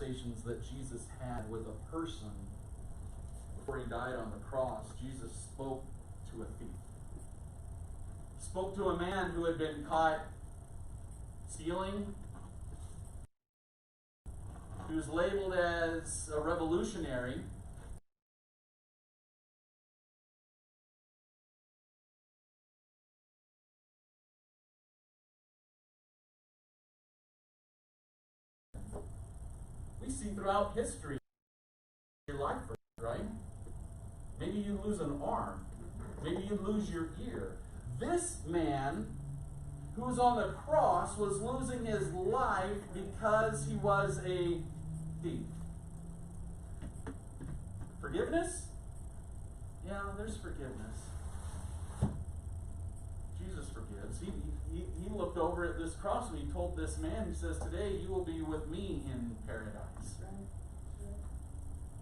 conversations that Jesus had with a person before he died on the cross. Jesus spoke to a thief. Spoke to a man who had been caught stealing, who was labeled as a revolutionary. We see throughout history your life, right? Maybe you lose an arm. Maybe you lose your ear. This man who was on the cross was losing his life because he was a thief. Forgiveness? Yeah, there's forgiveness. Jesus forgives. He looked over at this cross and he told this man, he says, today you will be with me in paradise.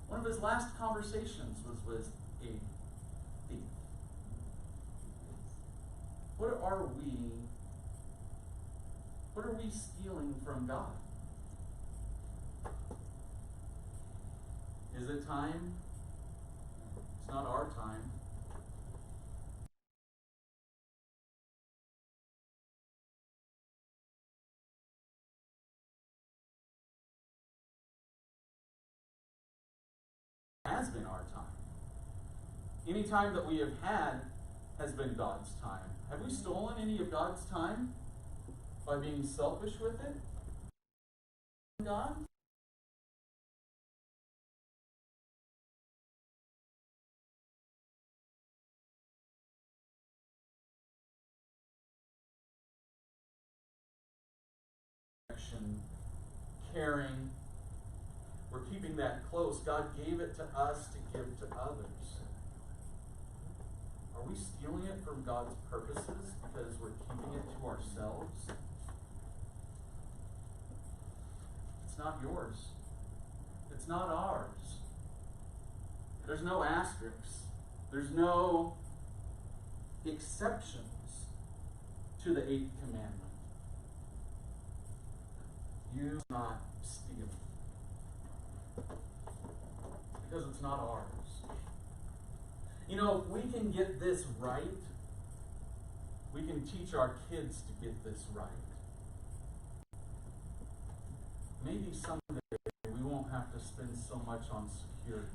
One of his last conversations was with a thief. What are we stealing from God? Is it time? It's not our time. Has been our time. Any time that we have had has been God's time. Have we stolen any of God's time by being selfish with it? God? Caring. We're keeping that close. God gave it to us to give to others. Are we stealing it from God's purposes because we're keeping it to ourselves? It's not yours. It's not ours. There's no asterisks. There's no exceptions to the 8th commandment. You not steal. Because it's not ours. You know, if we can get this right, we can teach our kids to get this right. Maybe someday we won't have to spend so much on security.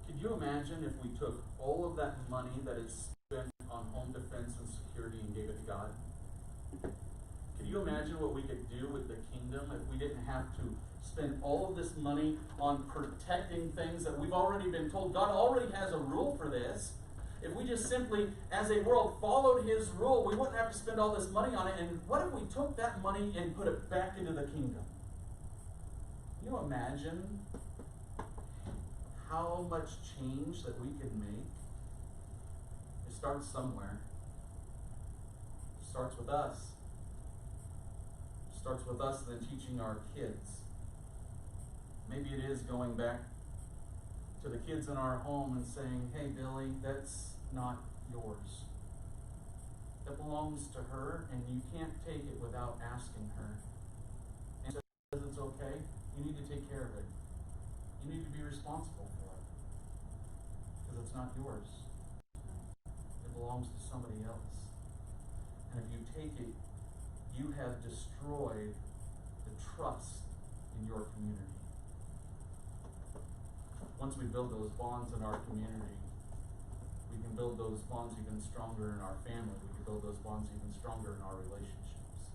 Could you imagine if we took all of that money that is spent on home defense and security and gave it to God? Can you imagine what we could do with the kingdom if we didn't have to spend all of this money on protecting things that we've already been told? God already has a rule for this. If we just simply, as a world, followed his rule, we wouldn't have to spend all this money on it. And what if we took that money and put it back into the kingdom? Can you imagine how much change that we could make? It starts somewhere. It starts with us. Starts with us then teaching our kids. Maybe it is going back to the kids in our home and saying, hey, Billy, that's not yours. That belongs to her, and you can't take it without asking her. And she says it's okay, you need to take care of it. You need to be responsible for it. Because it's not yours. It belongs to somebody else. And if you take it, you have destroyed the trust in your community. Once we build those bonds in our community, we can build those bonds even stronger in our family. We can build those bonds even stronger in our relationships.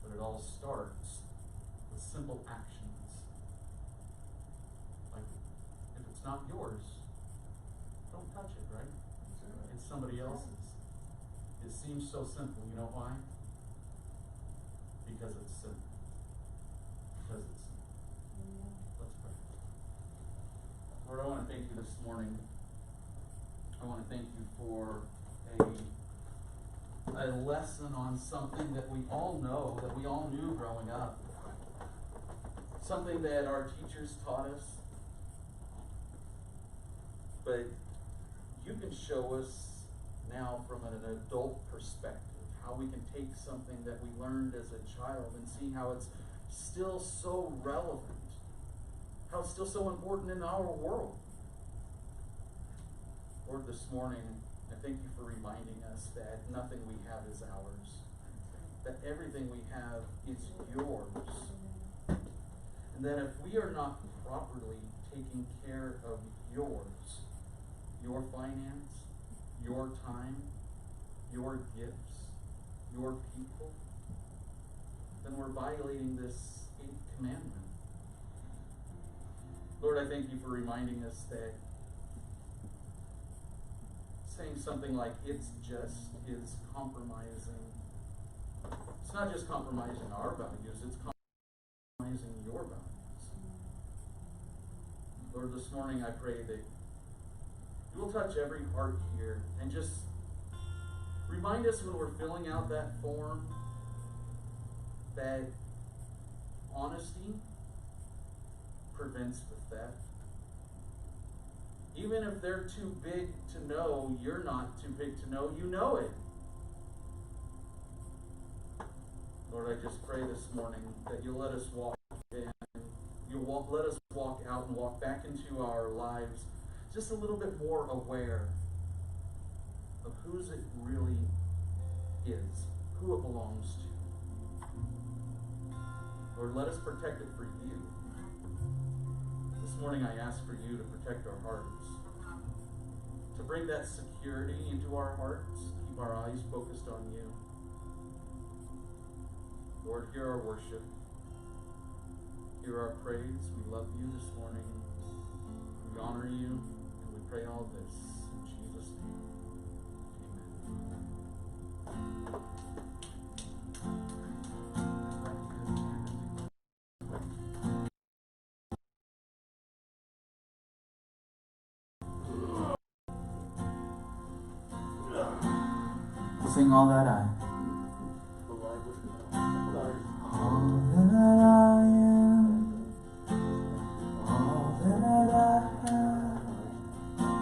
But it all starts with simple actions. Like, if it's not yours, don't touch it, right? It's somebody else's. It seems so simple. You know why? Because it's simple. Because it's simple. Let's pray. Lord, I want to thank you this morning. I want to thank you for a lesson on something that we all know, that we all knew growing up. Something that our teachers taught us. But you can show us now from an adult perspective how we can take something that we learned as a child and see how it's still so relevant, how it's still so important in our world. Lord, this morning, I thank you for reminding us that nothing we have is ours, that everything we have is yours, and that if we are not properly taking care of yours, your finance, your time, your gifts, your people, then we're violating this 8th commandment. Lord, I thank you for reminding us that saying something like it's just is compromising. It's not just compromising our values, it's compromising your values. Lord, this morning I pray that you will touch every heart here and just remind us when we're filling out that form that honesty prevents the theft. Even if they're too big to know, you're not too big to know, you know it. Lord, I just pray this morning that you'll let us walk in, you'll let us walk out and walk back into our lives just a little bit more aware of whose it really is, who it belongs to. Lord, let us protect it for you. This morning I ask for you to protect our hearts, to bring that security into our hearts, keep our eyes focused on you. Lord, hear our worship, hear our praise. We love you this morning. We honor you, and we pray all this in Jesus' name. Amen. Sing all that I